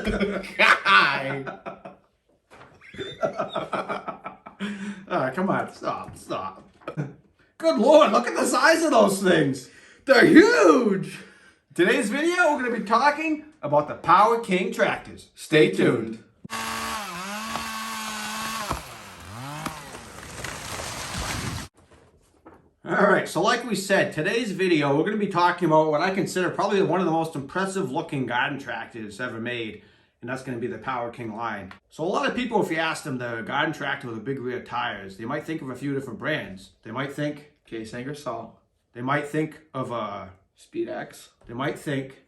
Guy. Come on, stop. Good Lord, look at the size of those things. They're huge. Today's video, we're going to be talking about the Power King tractors. Stay tuned. Alright, so like we said, today's video, we're going to be talking about what I consider probably one of the most impressive looking garden tractors ever made. And that's going to be the Power King line. So a lot of people, if you ask them the garden tractor with the big rear tires, they might think of a few different brands. They might think Case Ingersoll. They might think of Speed X. They might think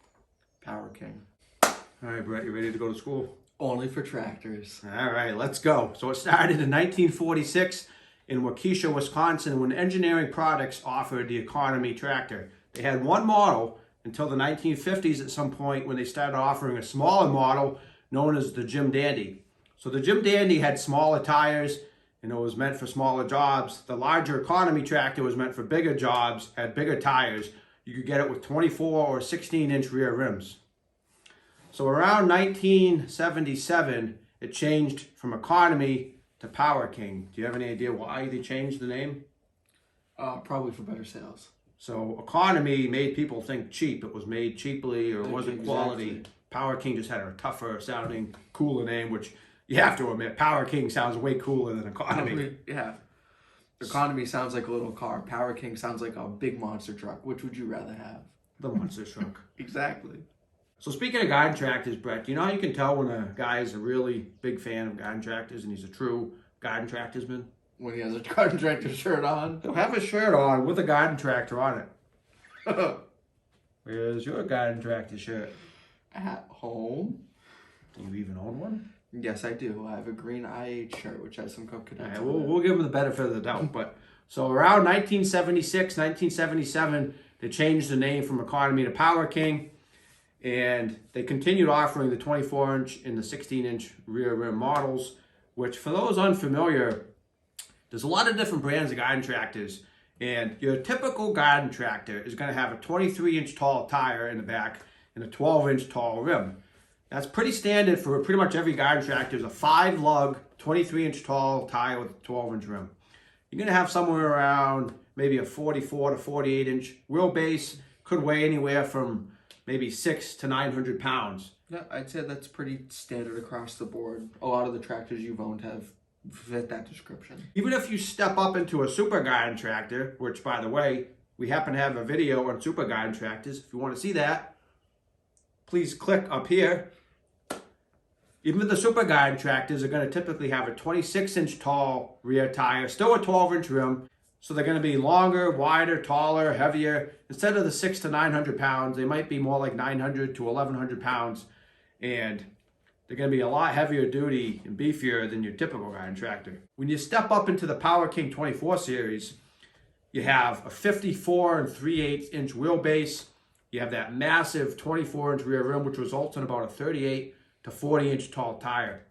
Power King. All right, Brett, you ready to go to school? Only for tractors. All right, let's go. So it started in 1946 in Waukesha, Wisconsin, when Engineering Products offered the Economy tractor. They had one model until the 1950s at some point when they started offering a smaller model known as the Jim Dandy. So the Jim Dandy had smaller tires and it was meant for smaller jobs. The larger Economy tractor was meant for bigger jobs, had bigger tires. You could get it with 24 or 16-inch rear rims. So around 1977, it changed from Economy to Power King. Do you have any idea why they changed the name? Probably for better sales. So Economy made people think cheap. It was made cheaply or it wasn't quality. Exactly. Power King just had a tougher sounding, cooler name, which you have to admit, Power King sounds way cooler than Economy. Yeah. Economy sounds like a little car. Power King sounds like a big monster truck. Which would you rather have? The monster truck. Exactly. So speaking of garden tractors, Brett, you know how you can tell when a guy is a really big fan of garden tractors and he's a true garden tractorsman? When he has a garden tractor shirt on. He'll have a shirt on with a garden tractor on it. Where's your garden tractor shirt? At home. Do you even own one? Yes, I do. I have a green IH shirt, which has some coconuts. All right, we'll give him the benefit of the doubt. But so around 1976, 1977, they changed the name from Economy to Power King. And they continued offering the 24-inch and the 16-inch rear rim models, which for those unfamiliar, there's a lot of different brands of garden tractors. And your typical garden tractor is going to have a 23-inch tall tire in the back and a 12-inch tall rim. That's pretty standard for pretty much every garden tractor. It's a 5-lug, 23-inch tall tire with a 12-inch rim. You're going to have somewhere around maybe a 44 to 48-inch wheelbase. Could weigh anywhere from maybe 600 to 900 pounds. Yeah, I'd say that's pretty standard across the board. A lot of the tractors you've owned have fit that description. Even if you step up into a super garden tractor, which by the way, we happen to have a video on super garden tractors. If you want to see that, please click up here. Even the super garden tractors are going to typically have a 26-inch tall rear tire, still a 12-inch rim. So they're going to be longer, wider, taller, heavier. Instead of the 600 to 900 pounds, they might be more like 900 to 1,100 pounds. And they're going to be a lot heavier duty and beefier than your typical garden tractor. When you step up into the Power King 24 series, you have a 54 and 3/8-inch wheelbase. You have that massive 24-inch rear rim, which results in about a 38 to 40-inch tall tire.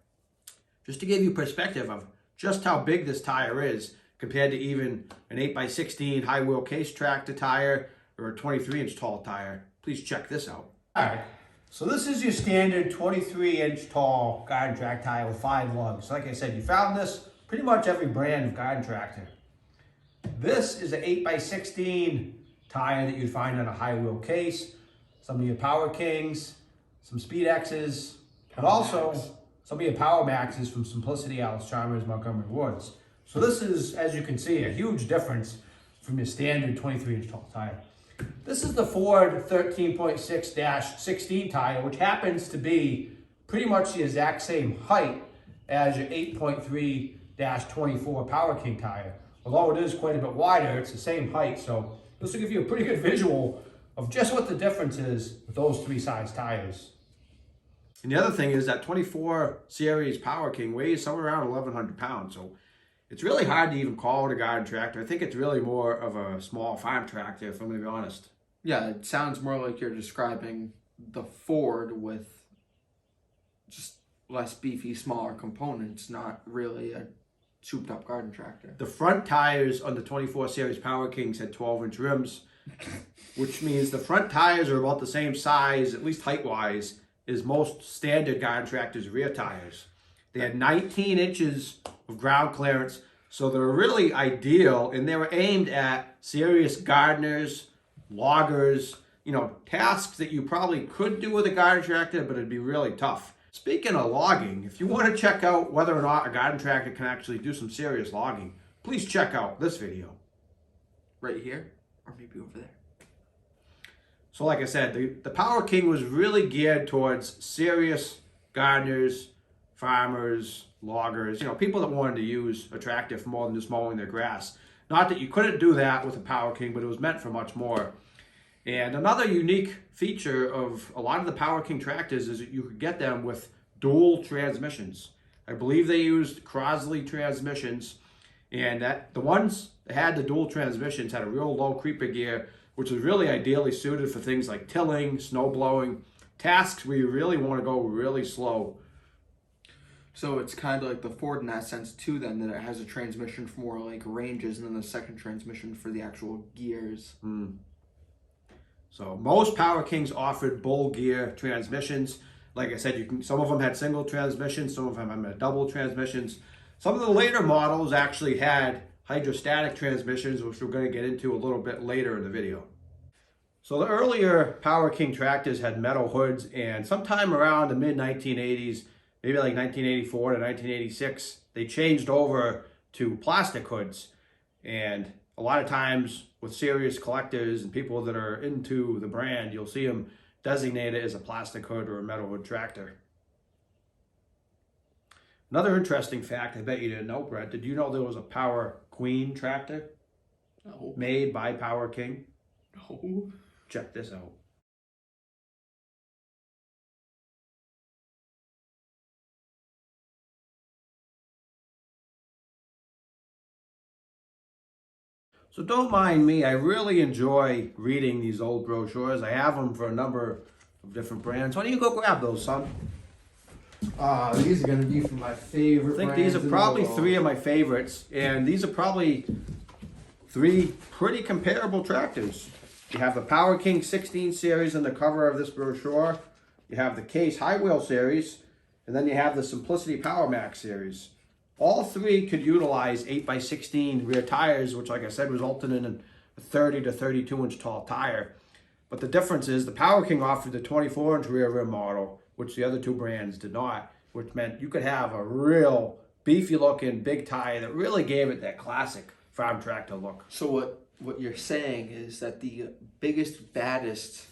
Just to give you perspective of just how big this tire is compared to even an 8x16 high wheel case tractor tire or a 23-inch tall tire. Please check this out. All right, so this is your standard 23-inch tall garden tractor tire with 5 lugs. Like I said, you found this pretty much every brand of garden tractor. This is an 8x16 tire that you'd find on a high wheel case, some of your Power Kings, some Speed X's, but also some of your Power Maxes from Simplicity, Alice Chalmers, Montgomery Woods. So this is, as you can see, a huge difference from your standard 23-inch tall tire. This is the Ford 13.6-16 tire, which happens to be pretty much the exact same height as your 8.3-24 Power King tire. Although it is quite a bit wider, it's the same height, so this will give you a pretty good visual of just what the difference is with those 3 size tires. And the other thing is that 24 series Power King weighs somewhere around 1,100 pounds, so it's really hard to even call it a garden tractor. I think it's really more of a small farm tractor, if I'm going to be honest. Yeah, it sounds more like you're describing the Ford with just less beefy, smaller components, not really a souped up garden tractor. The front tires on the 24 series Power Kings had 12-inch rims, which means the front tires are about the same size, at least height-wise, as most standard garden tractors' rear tires. They had 19 inches of ground clearance, so they're really ideal, and they were aimed at serious gardeners, loggers, tasks that you probably could do with a garden tractor, but it'd be really tough. Speaking of logging, if you want to check out whether or not a garden tractor can actually do some serious logging, please check out this video. Right here, or maybe over there. So like I said, the Power King was really geared towards serious gardeners, farmers, loggers, people that wanted to use a tractor for more than just mowing their grass. Not that you couldn't do that with a Power King, but it was meant for much more. And another unique feature of a lot of the Power King tractors is that you could get them with dual transmissions. I believe they used Crosley transmissions, and the ones that had the dual transmissions had a real low creeper gear, which was really ideally suited for things like tilling, snow blowing, tasks where you really want to go really slow. So it's kind of like the Ford in that sense too, then, that it has a transmission for more like ranges and then the second transmission for the actual gears. So most Power Kings offered bull gear transmissions. Like I said, some of them had single transmissions, some of them had double transmissions. Some of the later models actually had hydrostatic transmissions, which we're going to get into a little bit later in the video. So the earlier Power King tractors had metal hoods, and sometime around the mid-1980s, maybe like 1984 to 1986, they changed over to plastic hoods. And a lot of times with serious collectors and people that are into the brand, you'll see them designated as a plastic hood or a metal hood tractor. Another interesting fact, I bet you didn't know, Brett, did you know there was a Power Queen tractor? No. Made by Power King? No. Check this out. So don't mind me, I really enjoy reading these old brochures. I have them for a number of different brands. Why don't you go grab those, son? These are going to be from my favorite I think these are probably three of my favorites, and these are probably three pretty comparable tractors. You have the Power King 16 series on the cover of this brochure. You have the Case High Wheel series, and then you have the Simplicity Power Max series. All three could utilize 8x16 rear tires, which, like I said, resulted in a 30 to 32 inch tall tire. But the difference is the Power King offered the 24 inch rear rim model, which the other two brands did not, which meant you could have a real beefy looking big tire that really gave it that classic farm tractor look. So what you're saying is that the biggest, baddest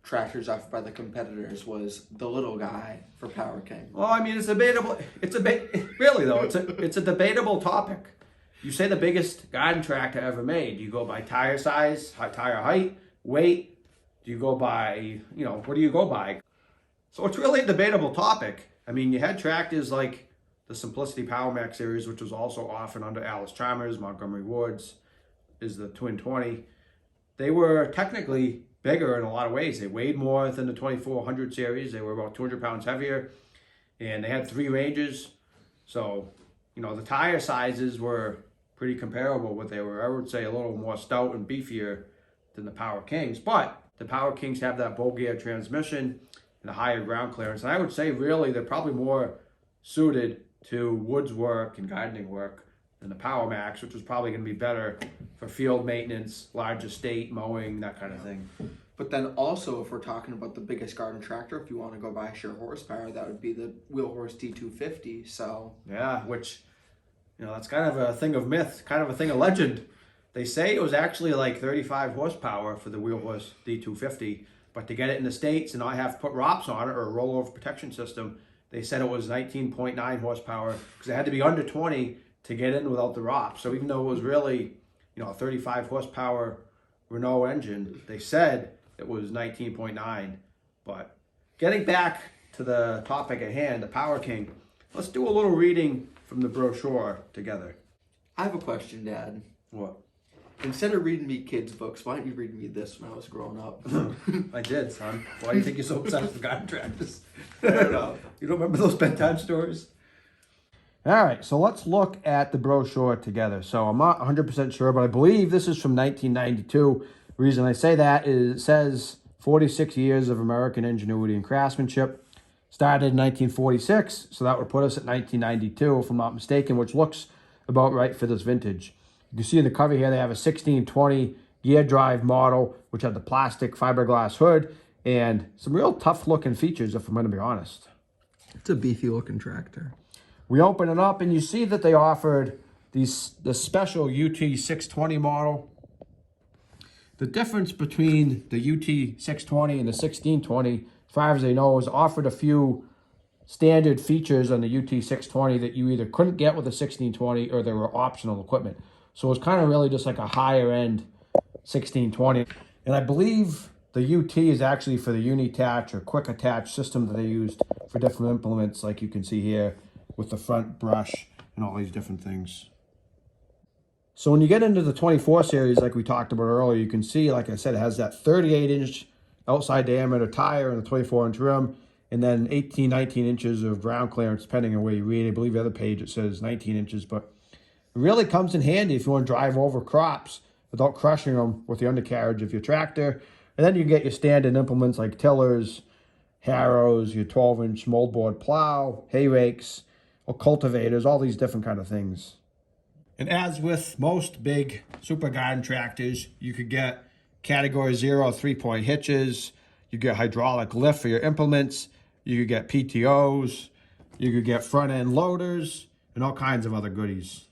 tractors offered by the competitors was the little guy for Power King. Well, I mean, it's debatable. Really though, it's a debatable topic. You say the biggest garden tractor ever made. Do you go by tire size, tire height, weight? Do you go by, what do you go by? So it's really a debatable topic. I mean, you had tractors like the Simplicity Power Max series, which was also offered under Allis Chalmers, Montgomery Ward's is the Twin 20. They were technically bigger in a lot of ways. They weighed more than the 2400 series. They were about 200 pounds heavier, and they had 3 ranges. So, the tire sizes were pretty comparable. What they were, I would say, a little more stout and beefier than the Power Kings. But the Power Kings have that bull gear transmission and a higher ground clearance. And I would say, really, they're probably more suited to woods work and gardening work than the Power Max, which was probably going to be better for field maintenance, large estate, mowing, that kind of thing. But then also, if we're talking about the biggest garden tractor, if you want to go by sheer horsepower, that would be the Wheelhorse D250. So yeah, which, that's kind of a thing of myth, kind of a thing of legend. They say it was actually like 35 horsepower for the Wheelhorse D250, but to get it in the States and not have to put ROPS on it or a rollover protection system, they said it was 19.9 horsepower because it had to be under 20 to get in without the ROPS. So even though it was really, a 35 horsepower Renault engine, they said it was 19.9. But getting back to the topic at hand, the Power King, let's do a little reading from the brochure together. I have a question, Dad. What? Instead of reading me kids' books, why don't you read me this when I was growing up? I did, son. Why do you think you're so obsessed with garden tractors? I don't know. You don't remember those bedtime stories? All right, so let's look at the brochure together. So I'm not 100% sure, but I believe this is from 1992. The reason I say that is it says 46 years of American ingenuity and craftsmanship. started in 1946, so that would put us at 1992, if I'm not mistaken, which looks about right for this vintage. You can see in the cover here, they have a 1620 gear drive model, which had the plastic fiberglass hood and some real tough looking features, if I'm going to be honest. It's a beefy looking tractor. We open it up and you see that they offered the special UT 620 model. The difference between the UT 620 and the 1620, as far as I know, is offered a few standard features on the UT 620 that you either couldn't get with the 1620 or they were optional equipment. So it's kind of really just like a higher end 1620. And I believe the UT is actually for the Unitach or quick attach system that they used for different implements, like you can see here with the front brush and all these different things. So when you get into the 24 series, like we talked about earlier, you can see, like I said, it has that 38-inch outside diameter tire and a 24-inch rim, and then 18, 19 inches of ground clearance, depending on where you read. I believe the other page it says 19 inches, but it really comes in handy if you want to drive over crops without crushing them with the undercarriage of your tractor. And then you get your standard implements like tillers, harrows, your 12-inch moldboard plow, hay rakes, or cultivators, all these different kind of things. And as with most big super garden tractors, you could get category 0 3-point hitches, you get hydraulic lift for your implements, you could get PTOs, you could get front end loaders, and all kinds of other goodies.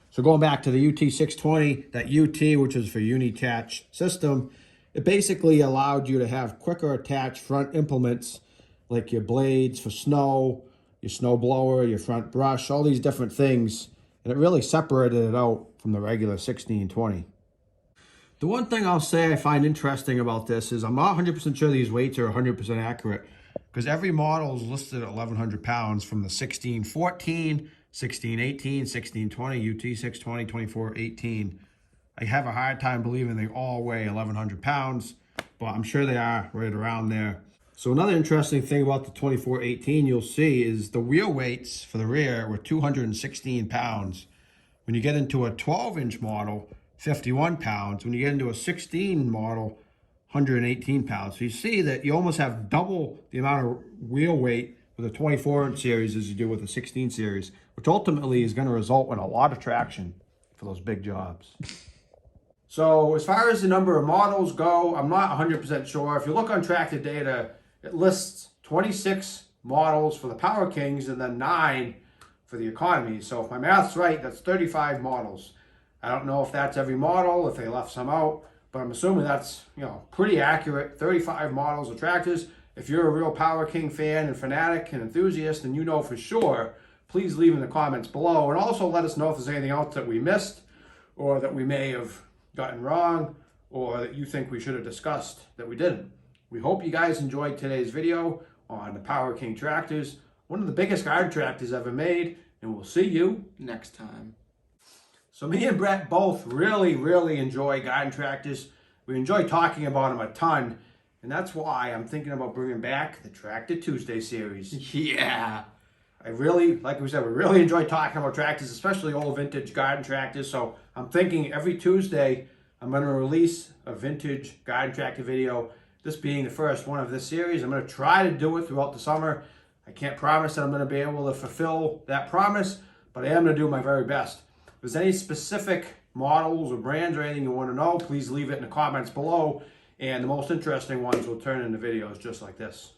So going back to the UT 620, that UT, which is for Unitach system, it basically allowed you to have quicker attached front implements like your blades for snow, your snow blower, your front brush, all these different things. And it really separated it out from the regular 1620. The one thing I'll say I find interesting about this is I'm not 100% sure these weights are 100% accurate, because every model is listed at 1,100 pounds from the 1614, 1618, 1620, UT 620, 2418. I have a hard time believing they all weigh 1,100 pounds, but I'm sure they are right around there. So another interesting thing about the 2418 you'll see is the wheel weights for the rear were 216 pounds. When you get into a 12-inch model, 51 pounds. When you get into a 16 model, 118 pounds. So you see that you almost have double the amount of wheel weight with a 24-inch series as you do with a 16 series, which ultimately is going to result in a lot of traction for those big jobs. So as far as the number of models go, I'm not 100% sure. If you look on Tractor Data, it lists 26 models for the Power Kings and then 9 for the Economy. So if my math's right, that's 35 models. I don't know if that's every model, if they left some out, but I'm assuming that's, pretty accurate. 35 models of tractors. If you're a real Power King fan and fanatic and enthusiast and you know for sure, please leave in the comments below. And also let us know if there's anything else that we missed or that we may have gotten wrong or that you think we should have discussed that we didn't. We hope you guys enjoyed today's video on the Power King tractors, one of the biggest garden tractors ever made, and we'll see you next time. So me and Brett both really enjoy garden tractors. We enjoy talking about them a ton, and that's why I'm thinking about bringing back the Tractor Tuesday series. Yeah. Like we said, we really enjoy talking about tractors, especially old vintage garden tractors. So I'm thinking every Tuesday I'm going to release a vintage garden tractor video. This being the first one of this series, I'm going to try to do it throughout the summer. I can't promise that I'm going to be able to fulfill that promise, but I am going to do my very best. If there's any specific models or brands or anything you want to know, please leave it in the comments below, and the most interesting ones will turn into videos just like this.